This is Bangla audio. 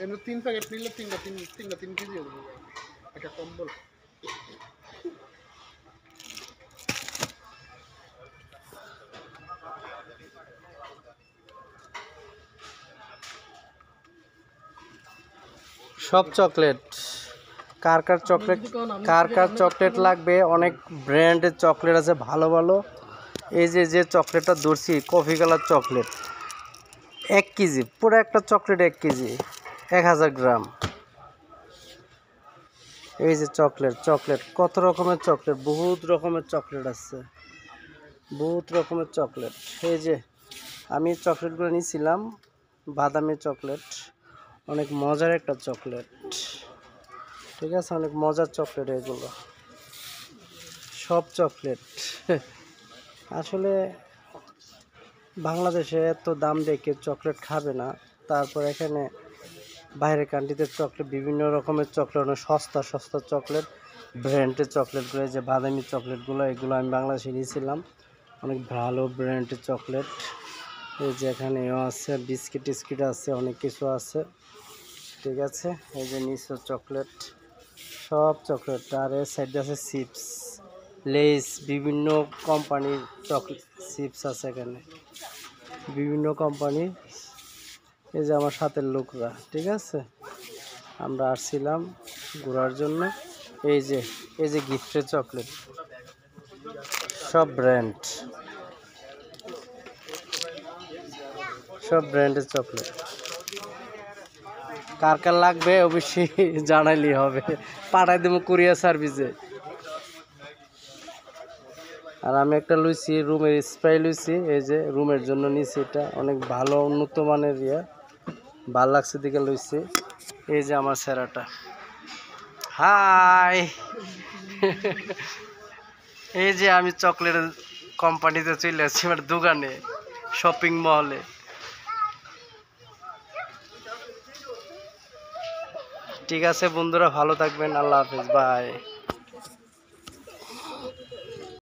এমনি 3 প্যাকেট নিলে তিনটা 3 কেজি হবে একটা কম্বল। সব চকলেট কার কার চকলেট লাগবে, অনেক ব্র্যান্ডের চকলেট আছে ভালো ভালো। এই যে চকলেটটা ধরছি কফি কালার চকলেট 1 কেজি, পুরো একটা চকলেট 1 কেজি 1000 গ্রাম। এই যে চকলেট কত রকমের চকলেট, বহুত রকমের চকলেট আছে, বহুত রকমের চকলেট। এই যে আমি চকলেটগুলো নিয়েছিলাম, বাদামি চকলেট, অনেক মজার একটা চকলেট, ঠিক আছে, অনেক মজার চকলেট এগুলো সব চকলেট। আসলে বাংলাদেশে এত দাম দেখে চকলেট খাবে না, তারপর এখানে বাইরের কান্ট্রিতে চকলেট, বিভিন্ন রকমের চকলেট, অনেক সস্তা সস্তা চকলেট, ব্র্যান্ডের চকলেটগুলো, যে বাদামি চকলেটগুলো, এগুলো আমি বাংলাদেশে নিয়েছিলাম, অনেক ভালো ব্র্যান্ডের চকলেট। এই যে এখানেও আছে বিস্কিট টিস্কিট আছে, অনেক কিছু আছে, ঠিক আছে। এই যে নিচে চকলেট, সব চকলেট। আর এর সাইডে আছে চিপস, লেস, বিভিন্ন কোম্পানির চকলেট চিপস আছে এখানে, বিভিন্ন কোম্পানি। এই যে আমার সাথের লোকরা, ঠিক আছে, আমরা আসছিলাম ঘোরার জন্য। এই যে গিফটের চকলেট, সব ব্র্যান্ডের চকলেট। কার কার লাগবে অবশ্যই জানাইলেই হবে, পাঠাই দেবো কুরিয়ার সার্ভিসে। আর আমি একটা লুইছি রুমের স্প্রে লুইছি, এই যে রুমের জন্য নিছি, এটা অনেক ভালো উন্নত মানের ভাল লাগছে দিকে লইছি। এই যে আমার সেরাটা, হাই। এই যে আমি চকলেটের কোম্পানিতে চলে আসছি, আমার দোকানে, শপিং মলে। ঠিক আছে বন্ধুরা, ভালো থাকবেন, আল্লাহ হাফেজ, বাই।